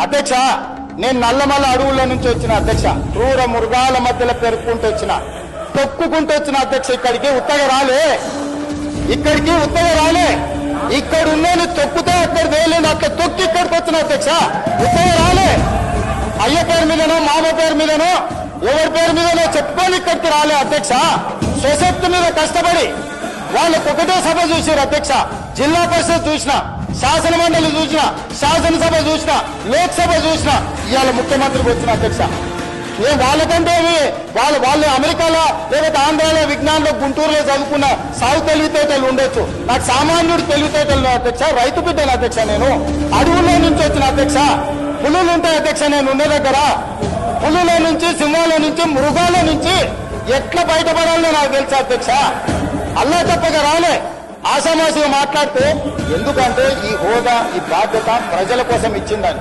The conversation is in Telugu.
అధ్యక్ష, నేను నల్లమల్ల అడవుల నుంచి వచ్చిన అధ్యక్ష, క్రూర మృగాల మధ్యలో పెరుక్కుంటూ వచ్చిన, తొక్కుకుంటూ వచ్చిన అధ్యక్ష. ఇక్కడికి ఉత్తగా రాలే, ఇక్కడ ఉన్నోని తొక్కుతే అక్కడ వేయలేదు, అట్లా తొక్కి ఇక్కడికి వచ్చిన అధ్యక్ష. ఉత్తగా రాలే, అయ్య పేరు మీదనో మామ పేరు మీదనో ఎవరి పేరు మీదనో చెప్పుకొని ఇక్కడికి రాలే అధ్యక్ష. స్వశక్తి మీద కష్టపడి వాళ్ళకు ఒకటే సభ చూసారు అధ్యక్ష. జిల్లా పరిషత్ చూసిన, శాసన మండలి చూసిన, శాసనసభ చూసిన, లోక్సభ చూసిన, ఇవాళ ముఖ్యమంత్రికి వచ్చిన అధ్యక్ష. ఏం వాళ్ళకంటే వాళ్ళు అమెరికాలో లేకపోతే ఆంధ్రాలో విజ్ఞానంలో గుంటూరులో చదువుకున్న సాగు తెలివితేటలు ఉండొచ్చు, నాకు సామాన్యుడు తెలివితేటలు అధ్యక్ష. రైతు బిడ్డను అధ్యక్ష, నేను అడవుల్లో నుంచి వచ్చిన అధ్యక్ష. పులులు ఉంటాయి అధ్యక్ష నేను ఉన్న దగ్గర, పులుల నుంచి, సింహాల నుంచి, మృగాల నుంచి ఎట్లా బయటపడాలో నాకు తెలుసు అధ్యక్ష. అల్లా తప్పగా రాలే, ఆషామాషిగా మాట్లాడితే, ఎందుకంటే ఈ హోదా, ఈ బాధ్యత ప్రజల కోసం ఇచ్చిందని.